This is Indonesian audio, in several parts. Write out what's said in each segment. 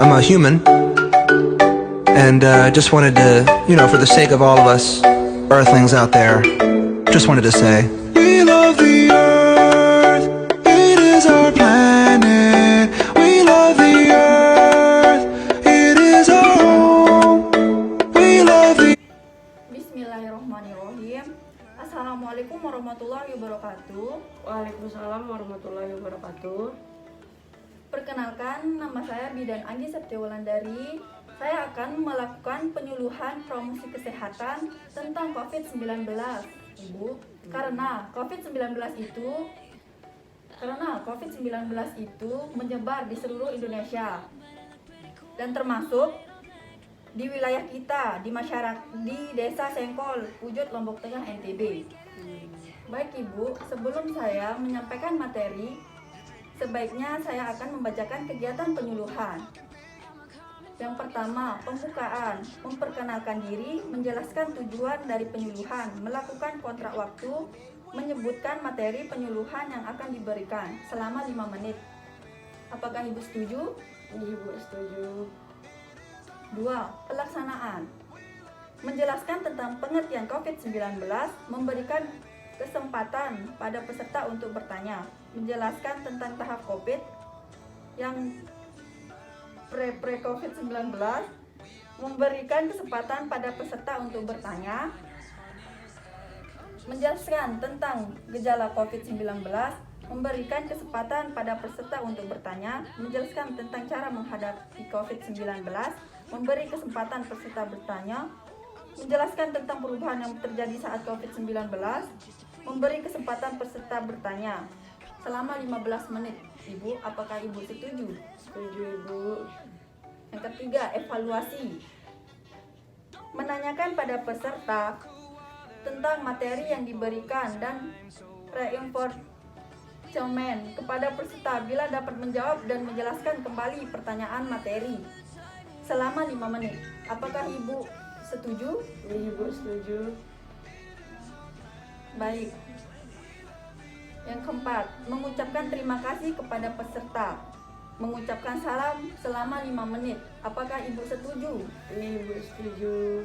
I'm a human, and just wanted to, for the sake of all of us Earthlings out there, just wanted to say, we love the Earth, it is our planet. We love the Earth, it is our home. We love the. Bismillahirrahmanirrahim. Assalamualaikum warahmatullahi wabarakatuh. Waalaikumsalam warahmatullahi wabarakatuh. Perkenalkan, nama saya Bidan Andi Septiawulandari. Saya akan melakukan penyuluhan promosi kesehatan tentang COVID-19, Ibu. Karena COVID-19 itu menyebar di seluruh Indonesia dan termasuk di wilayah kita, di masyarakat, di Desa Sengkol, Pujut, Lombok Tengah, NTB. Baik Ibu, sebelum saya menyampaikan materi, sebaiknya saya akan membacakan kegiatan penyuluhan. Yang pertama, pembukaan, memperkenalkan diri, menjelaskan tujuan dari penyuluhan, melakukan kontrak waktu, menyebutkan materi penyuluhan yang akan diberikan selama 5 menit. Apakah Ibu setuju? Ibu setuju. 2. Pelaksanaan, menjelaskan tentang pengertian COVID-19, memberikan kesempatan pada peserta untuk bertanya, menjelaskan tentang tahap COVID yang pre-COVID-19, memberikan kesempatan pada peserta untuk bertanya, menjelaskan tentang gejala COVID-19, memberikan kesempatan pada peserta untuk bertanya, menjelaskan tentang cara menghadapi COVID-19, memberi kesempatan peserta bertanya, menjelaskan tentang perubahan yang terjadi saat COVID-19, memberi kesempatan peserta bertanya selama 15 menit. Ibu, apakah Ibu setuju? Setuju, Ibu. Yang ketiga, evaluasi, menanyakan pada peserta tentang materi yang diberikan dan reinforcement kepada peserta bila dapat menjawab dan menjelaskan kembali pertanyaan materi selama 5 menit. Apakah Ibu setuju? Ibu setuju. Baik. Yang keempat, mengucapkan terima kasih kepada peserta, mengucapkan salam selama 5 menit. Apakah Ibu setuju? Ibu setuju.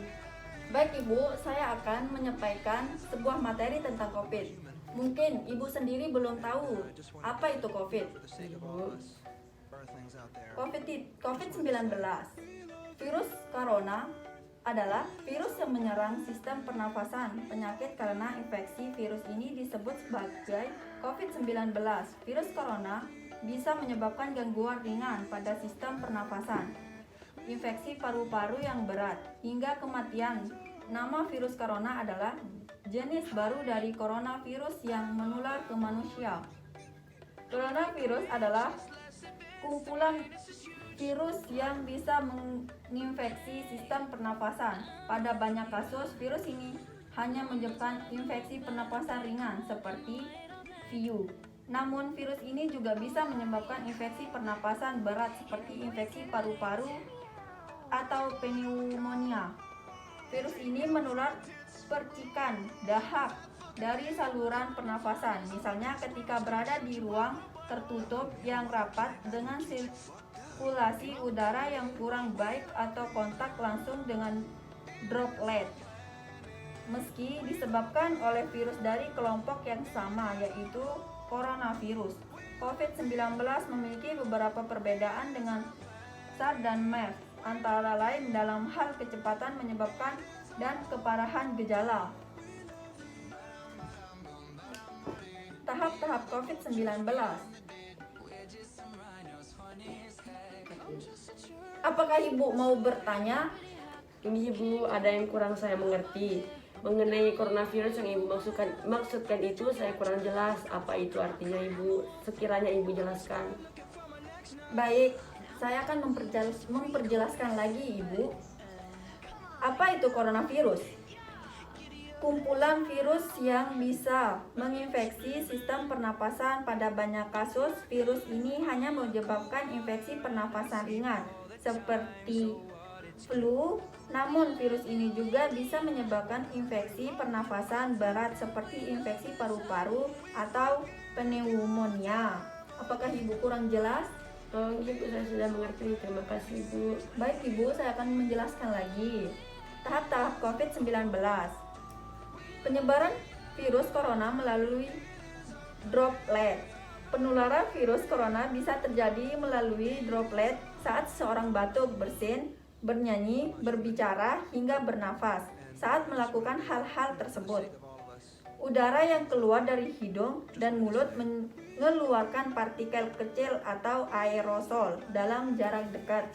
Baik Ibu, saya akan menyampaikan sebuah materi tentang COVID. Mungkin Ibu sendiri belum tahu apa itu COVID. COVID-19, virus corona adalah virus yang menyerang sistem pernafasan. Penyakit karena infeksi virus ini disebut sebagai COVID-19. Virus corona bisa menyebabkan gangguan ringan pada sistem pernafasan, infeksi paru-paru yang berat, hingga kematian. Nama virus corona adalah jenis baru dari coronavirus yang menular ke manusia. Coronavirus adalah kumpulan virus yang bisa menginfeksi sistem pernafasan. Pada banyak kasus, virus ini hanya menyebabkan infeksi pernapasan ringan seperti flu. Namun, virus ini juga bisa menyebabkan infeksi pernapasan berat seperti infeksi paru-paru atau pneumonia. Virus ini menular percikan dahak dari saluran pernafasan, misalnya ketika berada di ruang tertutup yang rapat dengan sirkulasi udara yang kurang baik atau kontak langsung dengan droplet. Meski disebabkan oleh virus dari kelompok yang sama, yaitu coronavirus, COVID-19 memiliki beberapa perbedaan dengan SARS dan MERS, antara lain dalam hal kecepatan menyebabkan dan keparahan gejala. Tahap-tahap COVID-19. Apakah Ibu mau bertanya? Ini Ibu, ada yang kurang saya mengerti. Mengenai coronavirus yang Ibu maksudkan itu saya kurang jelas. Apa itu artinya Ibu? Sekiranya Ibu jelaskan. Baik, saya akan memperjelaskan lagi Ibu. Apa itu coronavirus? Kumpulan virus yang bisa menginfeksi sistem pernapasan. Pada banyak kasus, virus ini hanya menyebabkan infeksi pernapasan ringan seperti flu. Namun virus ini juga bisa menyebabkan infeksi pernafasan berat seperti infeksi paru-paru atau pneumonia. Apakah Ibu kurang jelas? Oh, Ibu, saya sudah mengerti. Terima kasih, Bu. Baik Ibu, saya akan menjelaskan lagi. Tahap-tahap COVID-19. Penyebaran virus corona melalui droplet. Penularan virus corona bisa terjadi melalui droplet saat seorang batuk, bersin, bernyanyi, berbicara, hingga bernafas. Saat melakukan hal-hal tersebut, udara yang keluar dari hidung dan mulut mengeluarkan partikel kecil atau aerosol dalam jarak dekat.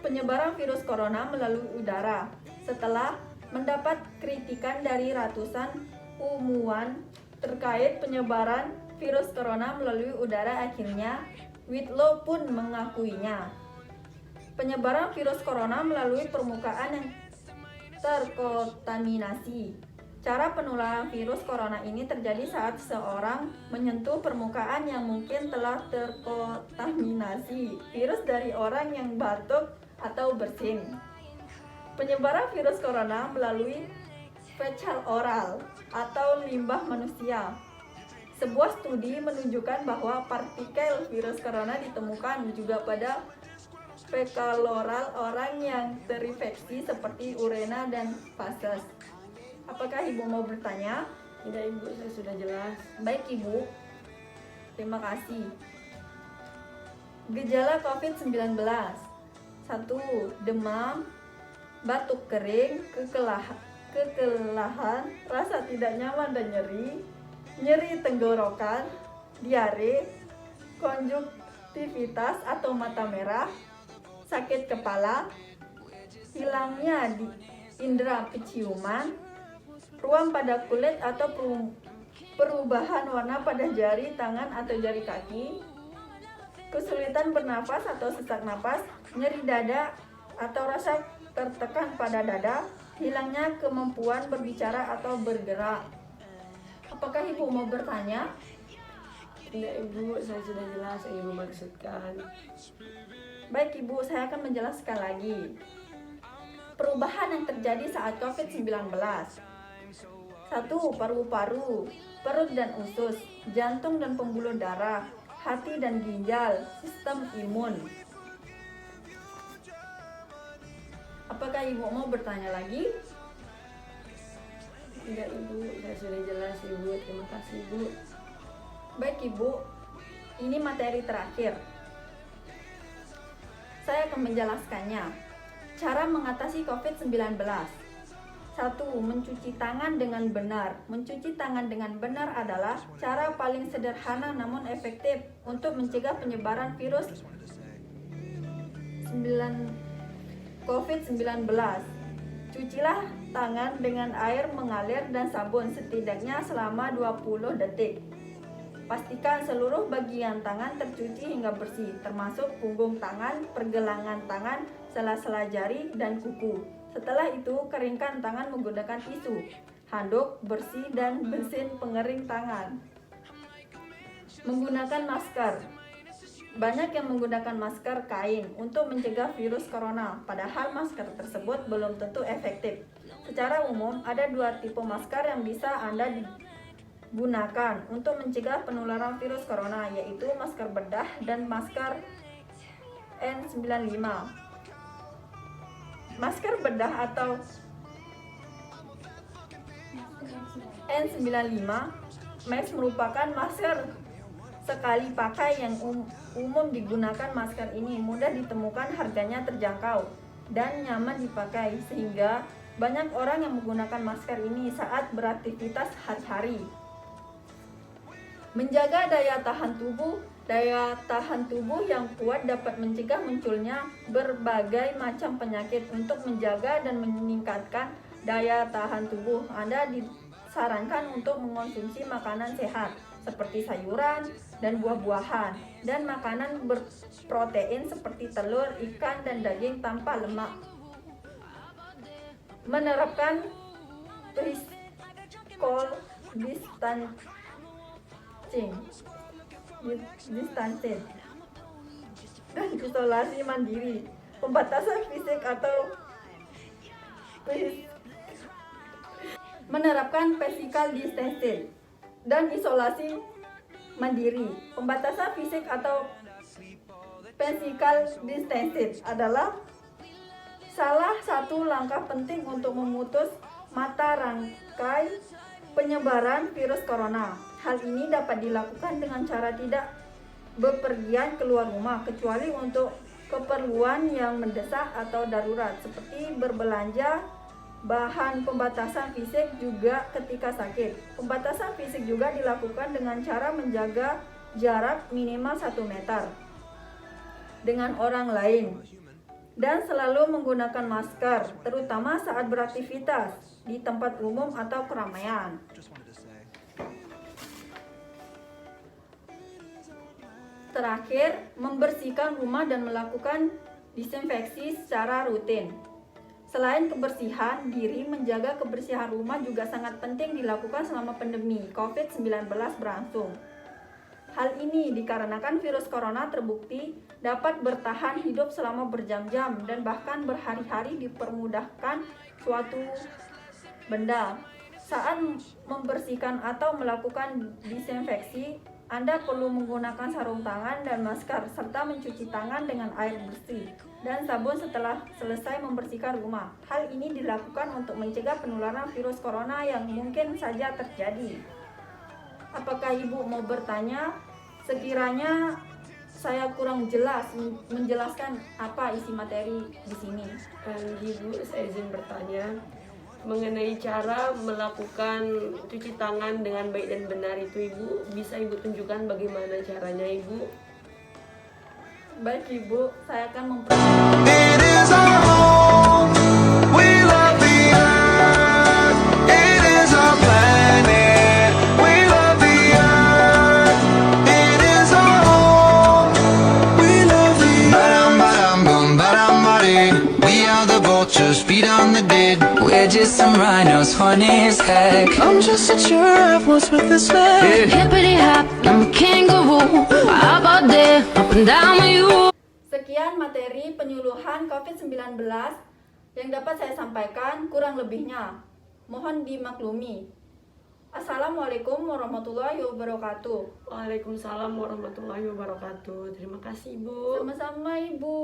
Penyebaran virus corona melalui udara. Setelah mendapat kritikan dari ratusan ilmuwan terkait penyebaran virus corona melalui udara, akhirnya Whitlow pun mengakuinya. Penyebaran virus corona melalui permukaan yang terkontaminasi. Cara penularan virus corona ini terjadi saat seorang menyentuh permukaan yang mungkin telah terkontaminasi virus dari orang yang batuk atau bersin. Penyebaran virus corona melalui fecal oral atau limbah manusia. Sebuah studi menunjukkan bahwa partikel virus corona ditemukan juga pada fekal oral orang yang terinfeksi seperti urina dan feses. Apakah Ibu mau bertanya? Tidak, Ibu, saya sudah jelas. Baik Ibu, terima kasih. Gejala COVID-19. 1. Demam, batuk kering, kekelahan, rasa tidak nyaman dan nyeri tenggorokan, diare, konjungtivitas atau mata merah, sakit kepala, hilangnya di indera penciuman, ruam pada kulit atau perubahan warna pada jari tangan atau jari kaki, kesulitan bernafas atau sesak napas, nyeri dada atau rasa tertekan pada dada, hilangnya kemampuan berbicara atau bergerak. Apakah Ibu mau bertanya? Tidak, Ibu, saya sudah jelas yang Ibu maksudkan. Baik Ibu, saya akan menjelaskan lagi. Perubahan yang terjadi saat COVID-19. 1. Paru-paru, perut dan usus, jantung dan pembuluh darah, hati dan ginjal, sistem imun. Apakah Ibu mau bertanya lagi? Tidak, Ibu, saya sudah jelas, Ibu. Terima kasih, Ibu. Baik Ibu, ini materi terakhir. Saya akan menjelaskannya. Cara mengatasi COVID-19. 1. Mencuci tangan dengan benar. Mencuci tangan dengan benar adalah cara paling sederhana namun efektif untuk mencegah penyebaran virus COVID-19. Cucilah tangan dengan air mengalir dan sabun setidaknya selama 20 detik. Pastikan seluruh bagian tangan tercuci hingga bersih, termasuk punggung tangan, pergelangan tangan, sela-sela jari, dan kuku. Setelah itu, keringkan tangan menggunakan tisu, handuk bersih, dan mesin pengering tangan. Menggunakan masker. Banyak yang menggunakan masker kain untuk mencegah virus corona, padahal masker tersebut belum tentu efektif. Secara umum, ada 2 tipe masker yang bisa Anda gunakan untuk mencegah penularan virus corona, yaitu masker bedah dan masker N95. Masker bedah atau N95 mask merupakan masker sekali pakai yang umum digunakan. Masker ini mudah ditemukan, harganya terjangkau, dan nyaman dipakai, sehingga banyak orang yang menggunakan masker ini saat beraktivitas hari-hari. Menjaga daya tahan tubuh. Daya tahan tubuh yang kuat dapat mencegah munculnya berbagai macam penyakit. Untuk menjaga dan meningkatkan daya tahan tubuh, Anda disarankan untuk mengonsumsi makanan sehat seperti sayuran dan buah-buahan, dan makanan berprotein seperti telur, ikan, dan daging tanpa lemak. Menerapkan physical distancing dan isolasi mandiri. Pembatasan fisik atau menerapkan physical distancing dan isolasi mandiri. Pembatasan fisik atau physical distancing adalah salah satu langkah penting untuk memutus mata rantai penyebaran virus corona. Hal ini dapat dilakukan dengan cara tidak bepergian keluar rumah kecuali untuk keperluan yang mendesak atau darurat seperti berbelanja. Bahan pembatasan fisik juga ketika sakit. Pembatasan fisik juga dilakukan dengan cara menjaga jarak minimal 1 meter dengan orang lain dan selalu menggunakan masker, terutama saat beraktivitas di tempat umum atau keramaian. Terakhir, membersihkan rumah dan melakukan disinfeksi secara rutin. Selain kebersihan diri, menjaga kebersihan rumah juga sangat penting dilakukan selama pandemi COVID-19 berlangsung. Hal ini dikarenakan virus corona terbukti dapat bertahan hidup selama berjam-jam dan bahkan berhari-hari dipermudahkan suatu benda. Saat membersihkan atau melakukan disinfeksi, Anda perlu menggunakan sarung tangan dan masker serta mencuci tangan dengan air bersih dan sabun setelah selesai membersihkan rumah. Hal ini dilakukan untuk mencegah penularan virus corona yang mungkin saja terjadi. Apakah Ibu mau bertanya? Sekiranya saya kurang jelas menjelaskan apa isi materi di sini. Ibu, saya izin bertanya mengenai cara melakukan cuci tangan dengan baik dan benar itu, Ibu. Bisa Ibu tunjukkan bagaimana caranya, Ibu? Baik Ibu, saya akan It is our home. We love the earth. It is our planet. We love the earth. It is our home. We love the earth. Ba-dum, ba-dum, boom, ba-dum, ba-dee. We are the vultures, feet on the dead. We're just some rhinos, funny as heck. I'm just a giraffe, what's with this leg? Hippity hop, I'm a kangaroo. How about that? Up and down with you. Sekian materi penyuluhan COVID-19 yang dapat saya sampaikan, kurang lebihnya mohon dimaklumi. Assalamualaikum warahmatullahi wabarakatuh. Waalaikumsalam warahmatullahi wabarakatuh. Terima kasih, Ibu. Sama-sama Ibu.